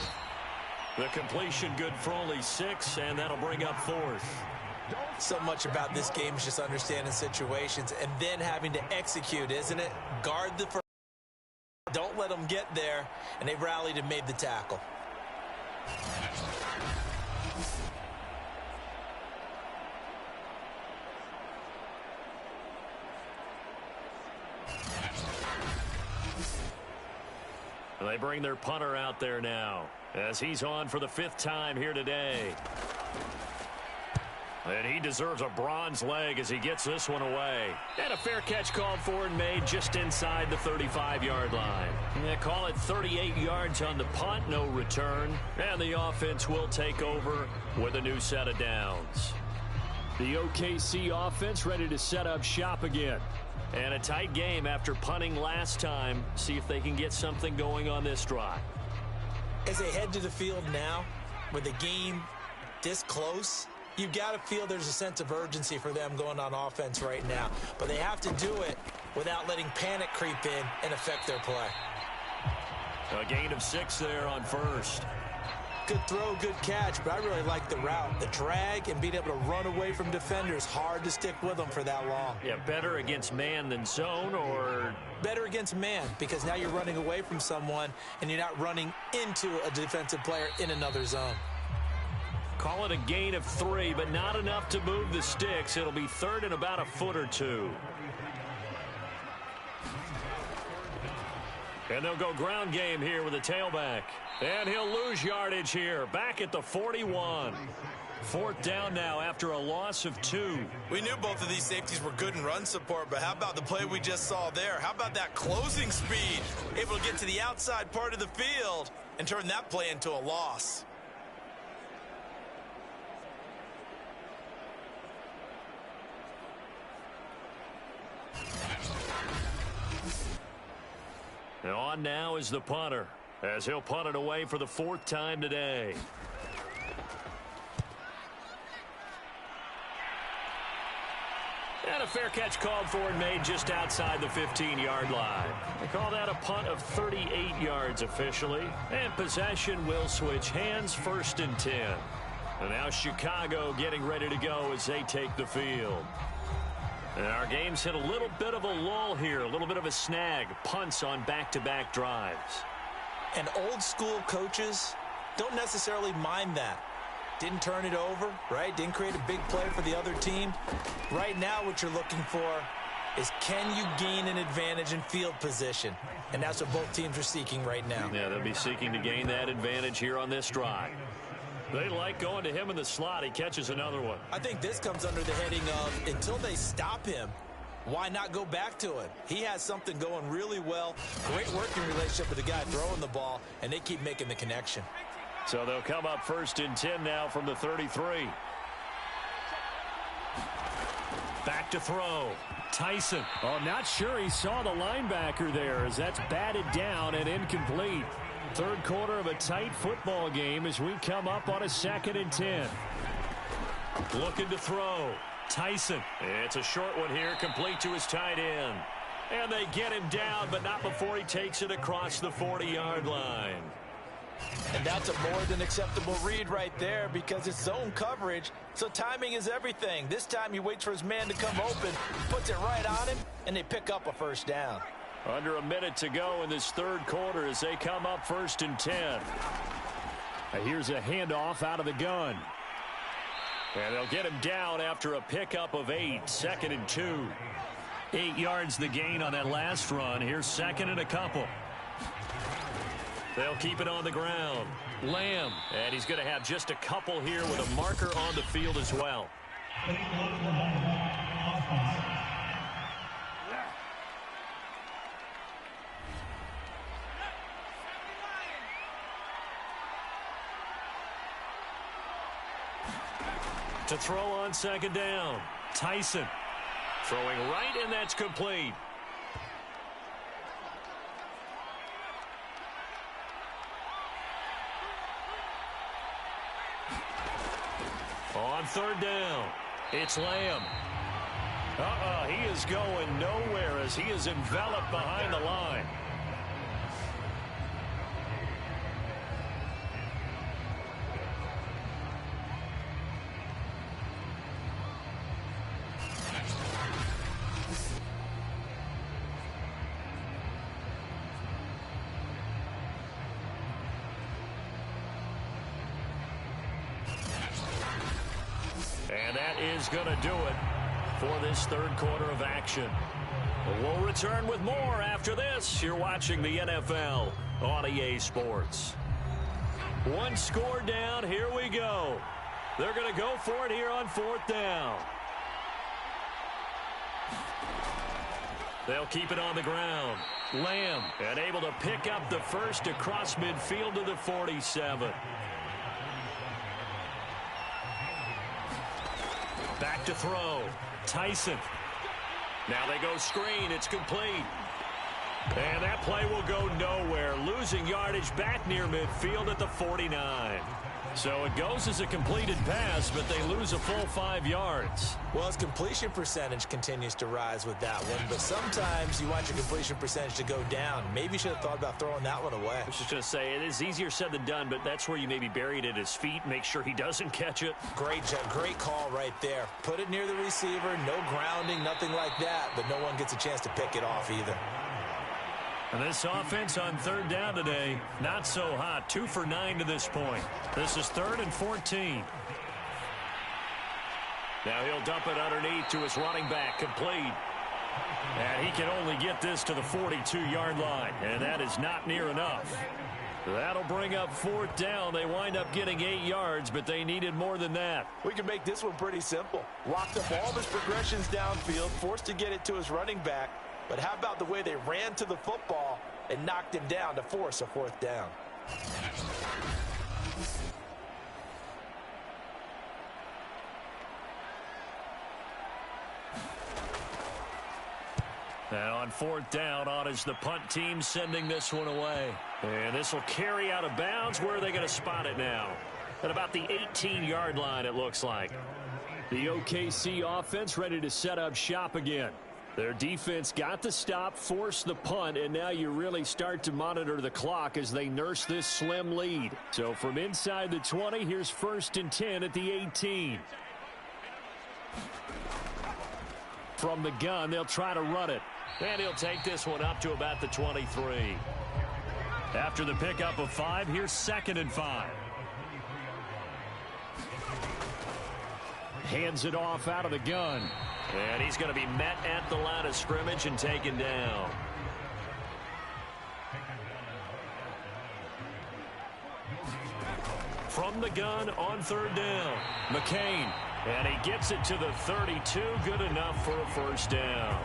[SPEAKER 2] The completion good for only 6, and that'll bring up 4th.
[SPEAKER 3] So much about this game is just understanding situations and then having to execute, isn't it? Guard the first. Don't let them get there, and they rallied and made the tackle.
[SPEAKER 2] They bring their punter out there now as he's on for the 5th time here today. And he deserves a bronze leg as he gets this one away. And a fair catch called for and made just inside the 35-yard line. Yeah, call it 38 yards on the punt, no return. And the offense will take over with a new set of downs.
[SPEAKER 4] The OKC offense ready to set up shop again.
[SPEAKER 2] And a tight game after punting last time. See if they can get something going on this drive.
[SPEAKER 3] As they head to the field now, with the game this close, you've got to feel there's a sense of urgency for them going on offense right now. But they have to do it without letting panic creep in and affect their play.
[SPEAKER 2] A gain of 6 there on 1st.
[SPEAKER 3] Good throw, good catch, but I really like the route. The drag and being able to run away from defenders, hard to stick with them for that long.
[SPEAKER 2] Yeah, better against man than zone, or?
[SPEAKER 3] Better against man, because now you're running away from someone and you're not running into a defensive player in another zone.
[SPEAKER 2] Call it a gain of 3, but not enough to move the sticks. It'll be third and about a foot or two. And they'll go ground game here with a tailback. And he'll lose yardage here, back at the 41. Fourth down now after a loss of 2.
[SPEAKER 5] We knew both of these safeties were good in run support, but how about the play we just saw there? How about that closing speed? Able to get to the outside part of the field and turn that play into a loss.
[SPEAKER 2] And on now is the punter, as he'll punt it away for the 4th time today. And a fair catch called for and made just outside the 15-yard line. They call that a punt of 38 yards officially. And possession will switch hands, 1st and 10. And now Chicago getting ready to go as they take the field. And our game's hit a little bit of a lull here, a little bit of a snag. Punts on back-to-back drives.
[SPEAKER 3] And old school coaches don't necessarily mind that. Didn't turn it over, right? Didn't create a big play for the other team. Right now what you're looking for is, can you gain an advantage in field position? And that's what both teams are seeking right now.
[SPEAKER 2] Yeah, they'll be seeking to gain that advantage here on this drive. They like going to him in the slot. He catches another one.
[SPEAKER 3] I think this comes under the heading of, until they stop him, why not go back to it? He has something going really well. Great working relationship with the guy throwing the ball, and they keep making the connection.
[SPEAKER 2] So they'll come up 1st and 10 now from the 33. Back to throw. Tyson.
[SPEAKER 4] Oh, not sure he saw the linebacker there, as that's batted down and incomplete. Third quarter of a tight football game as we come up on a 2nd and 10.
[SPEAKER 2] Looking to throw. Tyson. It's a short one here, complete to his tight end. And they get him down, but not before he takes it across the 40-yard line.
[SPEAKER 3] And that's a more than acceptable read right there, because it's zone coverage, so timing is everything. This time he waits for his man to come open, puts it right on him, and they pick up a 1st down.
[SPEAKER 2] Under a minute to go in this third quarter as they come up 1st and 10.
[SPEAKER 4] Here's a handoff out of the gun.
[SPEAKER 2] And they'll get him down after a pickup of 8, 2nd and 2. 8 yards the gain on that last run. Here's 2nd and a couple. They'll keep it on the ground. Lamb. And he's going to have just a couple here with a marker on the field as well. To throw on 2nd down. Tyson. Throwing right, and that's complete. On 3rd down, it's Lamb. He is going nowhere as he is enveloped behind the line. And that is going to do it for this third quarter of action. We'll return with more after this. You're watching the NFL on EA Sports. One score down. Here we go. They're going to go for it here on 4th down. They'll keep it on the ground. Lamb, and able to pick up the first across midfield to the 47. Back to throw. Tyson. Now they go screen. It's complete. And that play will go nowhere. Losing yardage back near midfield at the 49.
[SPEAKER 4] So it goes as a completed pass, but they lose a full 5 yards.
[SPEAKER 3] Well, his completion percentage continues to rise with that one, but sometimes you want your completion percentage to go down. Maybe you should have thought about throwing that one away.
[SPEAKER 4] I was just going to say, it is easier said than done, but that's where you maybe bury it at his feet, make sure he doesn't catch it.
[SPEAKER 3] Great call right there. Put it near the receiver, no grounding, nothing like that, but no one gets a chance to pick it off either.
[SPEAKER 4] And this offense on third down today, not so hot. 2 for 9 to this point. This is 3rd and 14. Now he'll dump it underneath to his running back, complete. And he can only get this to the 42-yard line, and that is not near enough. That'll bring up 4th down. They wind up getting 8 yards, but they needed more than that.
[SPEAKER 3] We can make this one pretty simple. Locked up all of his progressions downfield, forced to get it to his running back. But how about the way they ran to the football and knocked him down to force a 4th down?
[SPEAKER 4] And on 4th down, on is the punt team sending this one away. And this will carry out of bounds. Where are they going to spot it now? At about the 18-yard line, it looks like. The OKC offense ready to set up shop again. Their defense got the stop, forced the punt, and now you really start to monitor the clock as they nurse this slim lead. So from inside the 20, here's 1st and 10 at the 18. From the gun, they'll try to run it. And he'll take this one up to about the 23. After the pickup of 5, here's 2nd and 5. Hands it off out of the gun. And he's going to be met at the line of scrimmage and taken down. From the gun on 3rd down, McCain. And he gets it to the 32. Good enough for a 1st down.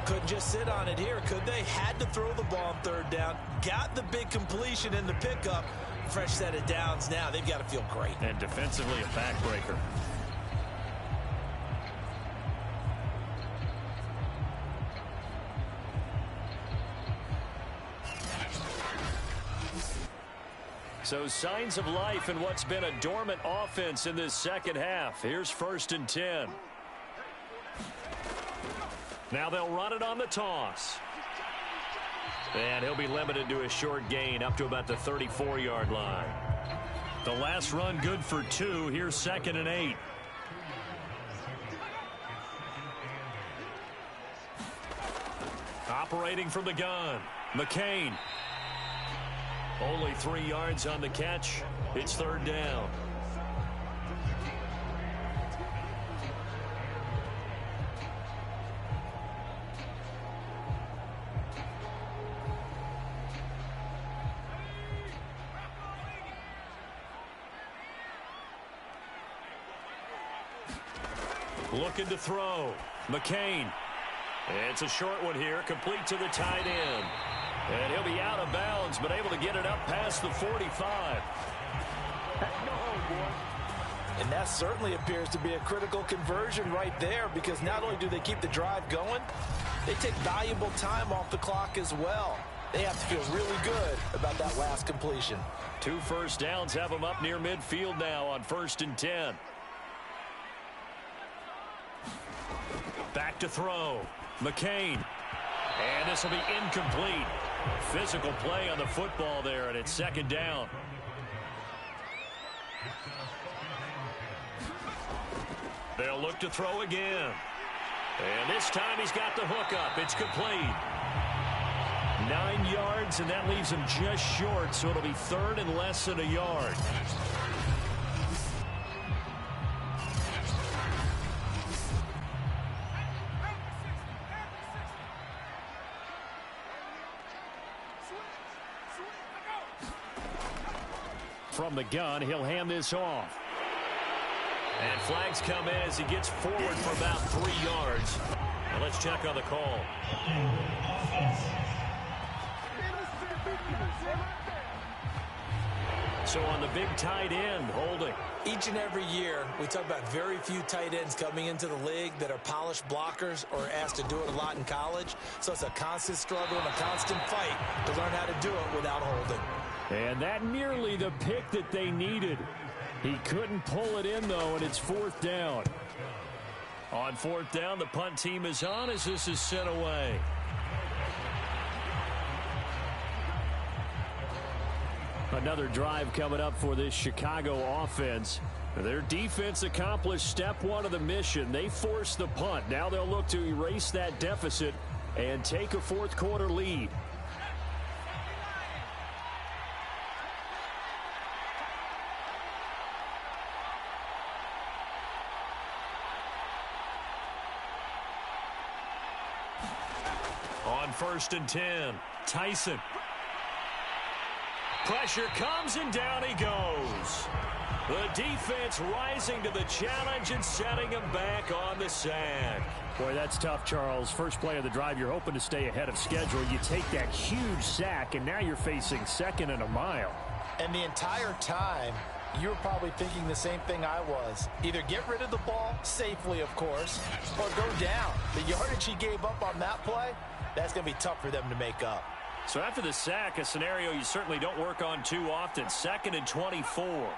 [SPEAKER 3] Couldn't just sit on it here, could they? Had to throw the ball on 3rd down. Got the big completion in the pickup. Fresh set of downs now. They've got to feel great.
[SPEAKER 4] And defensively a backbreaker. So signs of life in what's been a dormant offense in this second half. Here's 1st and 10. Now they'll run it on the toss. And he'll be limited to a short gain up to about the 34-yard line. The last run good for 2. Here's 2nd and 8. Operating from the gun, McCain. Only 3 yards on the catch. It's 3rd down. Looking to throw. McCain. It's a short one here, complete to the tight end. And he'll be out of bounds, but able to get it up past the 45.
[SPEAKER 3] And that certainly appears to be a critical conversion right there, because not only do they keep the drive going, they take valuable time off the clock as well. They have to feel really good about that last completion.
[SPEAKER 4] 2 first downs have them up near midfield now on 1st and 10. Back to throw. McCain. And this will be incomplete. Physical play on the football there, and it's 2nd down. They'll look to throw again. And this time he's got the hook up. It's complete. 9 yards, and that leaves him just short, so it'll be 3rd and less than a yard. From the gun, he'll hand this off. And flags come in as he gets forward for about 3 yards. Now let's check on the call. So on the big tight end, holding.
[SPEAKER 3] Each and every year, we talk about very few tight ends coming into the league that are polished blockers or asked to do it a lot in college. So it's a constant struggle and a constant fight to learn how to do it without holding.
[SPEAKER 2] And that nearly the pick that they needed. He couldn't pull it in, though, and it's 4th down. On 4th down, the punt team is on as this is sent away. Another drive coming up for this Chicago offense. Their defense accomplished step 1 of the mission. They forced the punt. Now they'll look to erase that deficit and take a 4th quarter lead. On 1st and 10, Tyson. Pressure comes and down he goes. The defense rising to the challenge and setting him back on the sack. Boy, that's tough, Charles. First play of the drive, you're hoping to stay ahead of schedule. You take that huge sack, and now you're facing 2nd and a mile.
[SPEAKER 3] And the entire time, you were probably thinking the same thing I was. Either get rid of the ball, safely, of course, or go down. The yardage he gave up on that play, that's going to be tough for them to make up.
[SPEAKER 2] So after the sack, a scenario you certainly don't work on too often. 2nd and 24.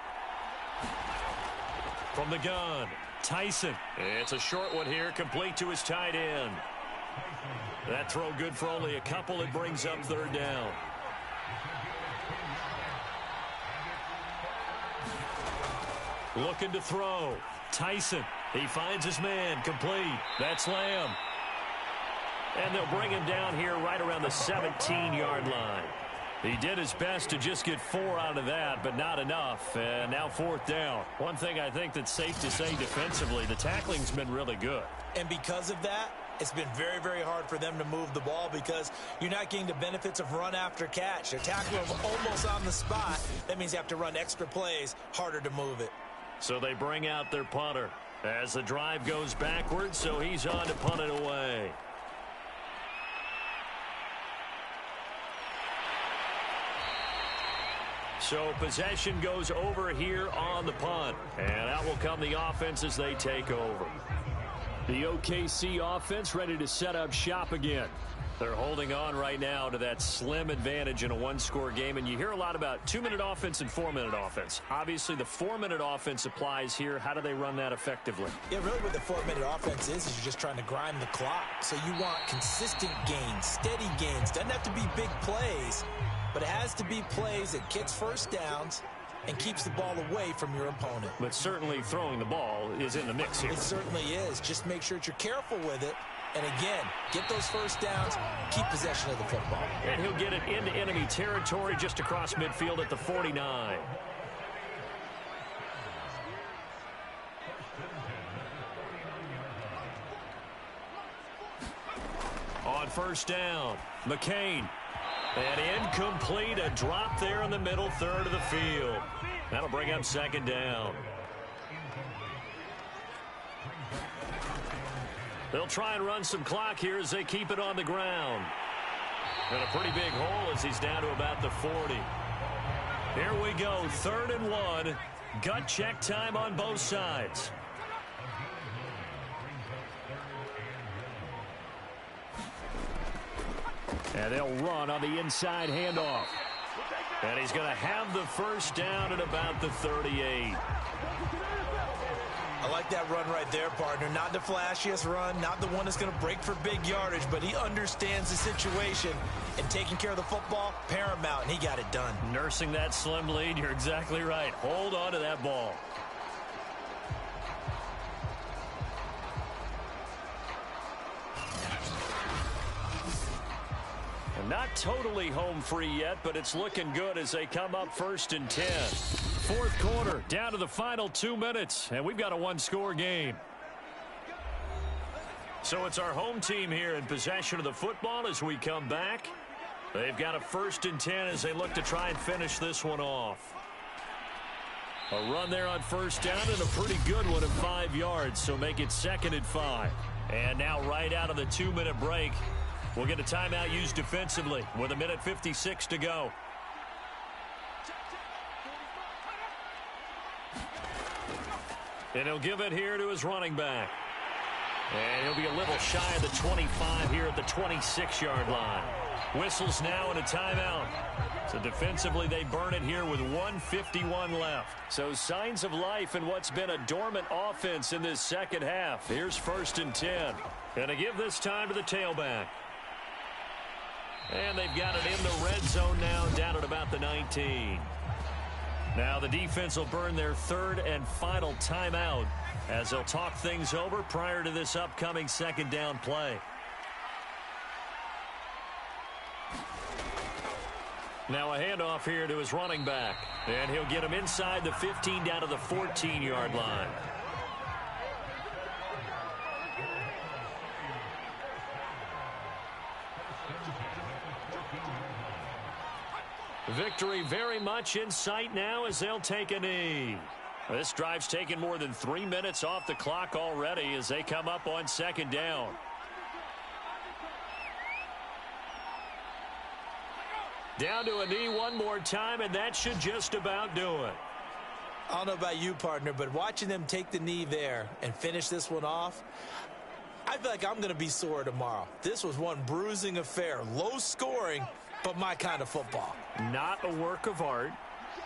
[SPEAKER 2] From the gun, Tyson. It's a short one here, complete to his tight end. That throw good for only a couple. It brings up 3rd down. Looking to throw. Tyson. He finds his man. Complete. That's Lamb. And they'll bring him down here right around the 17-yard line. He did his best to just get 4 out of that, but not enough. And now 4th down. One thing I think that's safe to say defensively, the tackling's been really good.
[SPEAKER 3] And because of that, it's been very, very hard for them to move the ball because you're not getting the benefits of run after catch. They're tackling almost on the spot. That means you have to run extra plays, harder to move it.
[SPEAKER 2] So they bring out their punter as the drive goes backwards, so he's on to punt it away. So possession goes over here on the punt. And out will come the offense as they take over. The OKC offense ready to set up shop again. They're holding on right now to that slim advantage in a 1-score game. And you hear a lot about 2-minute offense and 4-minute offense. Obviously, the 4-minute offense applies here. How do they run that effectively?
[SPEAKER 3] Yeah, really what the 4-minute offense is you're just trying to grind the clock. So you want consistent gains, steady gains. Doesn't have to be big plays, but it has to be plays that gets first downs and keeps the ball away from your opponent.
[SPEAKER 2] But certainly throwing the ball is in the mix here.
[SPEAKER 3] It certainly is. Just make sure that you're careful with it. And again, get those first downs, keep possession of the football.
[SPEAKER 2] And he'll get it into enemy territory just across midfield at the 49. On 1st down, McCain. And incomplete, a drop there in the middle third of the field. That'll bring up 2nd down. They'll try and run some clock here as they keep it on the ground. And a pretty big hole as he's down to about the 40. Here we go, 3rd and 1. Gut check time on both sides. And they'll run on the inside handoff. And he's going to have the first down at about the 38.
[SPEAKER 3] I like that run right there, partner. Not the flashiest run, not the one that's going to break for big yardage, but he understands the situation, and taking care of the football, paramount, and he got it done.
[SPEAKER 2] Nursing that slim lead, you're exactly right. Hold on to that ball. Not totally home free yet, but it's looking good as they come up 1st and 10. 4th quarter, down to the final 2 minutes, and we've got a 1-score game. So it's our home team here in possession of the football as we come back. They've got a 1st and 10 as they look to try and finish this one off. A run there on 1st down and a pretty good one at 5 yards, so make it 2nd and 5. And now right out of the 2-minute break, we'll get a timeout used defensively with 1:56 to go. And he'll give it here to his running back. And he'll be a little shy of the 25 here at the 26-yard line. Whistles now and a timeout. So defensively, they burn it here with 1:51 left. So signs of life in what's been a dormant offense in this second half. Here's 1st and 10. Going to give this time to the tailback. And they've got it in the red zone now, down at about the 19. Now the defense will burn their 3rd and final timeout as they'll talk things over prior to this upcoming 2nd down play. Now a handoff here to his running back. And he'll get him inside the 15 down to the 14-yard line. Victory very much in sight now as they'll take a knee. This drive's taken more than 3 minutes off the clock already as they come up on 2nd down. Down to a knee one more time, and that should just about do it.
[SPEAKER 3] I don't know about you, partner, but watching them take the knee there and finish this one off, I feel like I'm going to be sore tomorrow. This was one bruising affair. Low scoring, but my kind of football.
[SPEAKER 2] Not a work of art,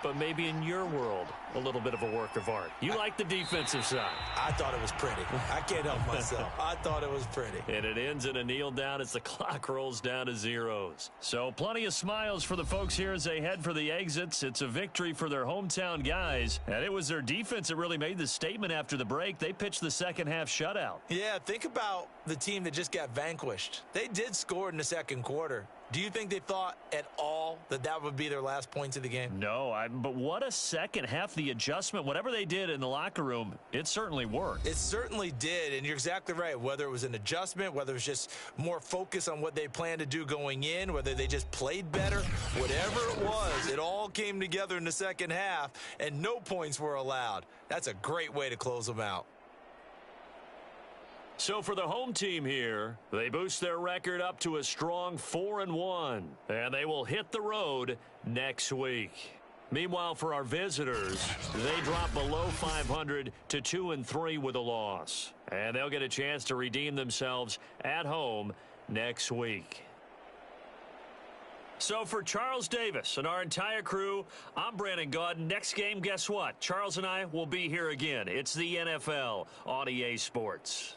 [SPEAKER 2] but maybe in your world, a little bit of a work of art. You like the defensive side.
[SPEAKER 3] I thought it was pretty. I can't help myself. I thought it was pretty.
[SPEAKER 2] And it ends in a kneel down as the clock rolls down to zeros. So plenty of smiles for the folks here as they head for the exits. It's a victory for their hometown guys. And it was their defense that really made the statement after the break. They pitched the second half shutout.
[SPEAKER 3] Yeah, think about the team that just got vanquished. They did score in the second quarter. Do you think they thought at all that that would be their last points of the game?
[SPEAKER 2] No, but what a second half. The adjustment, whatever they did in the locker room, it certainly worked.
[SPEAKER 3] It certainly did, and you're exactly right. Whether it was an adjustment, whether it was just more focus on what they planned to do going in, whether they just played better, whatever it was, it all came together in the second half, and no points were allowed. That's a great way to close them out.
[SPEAKER 2] So for the home team here, they boost their record up to a strong 4-1, and they will hit the road next week. Meanwhile, for our visitors, they drop below 500 to 2-3 with a loss, and they'll get a chance to redeem themselves at home next week. So for Charles Davis and our entire crew, I'm Brandon Gaudin. Next game, guess what? Charles and I will be here again. It's the NFL on EA Sports.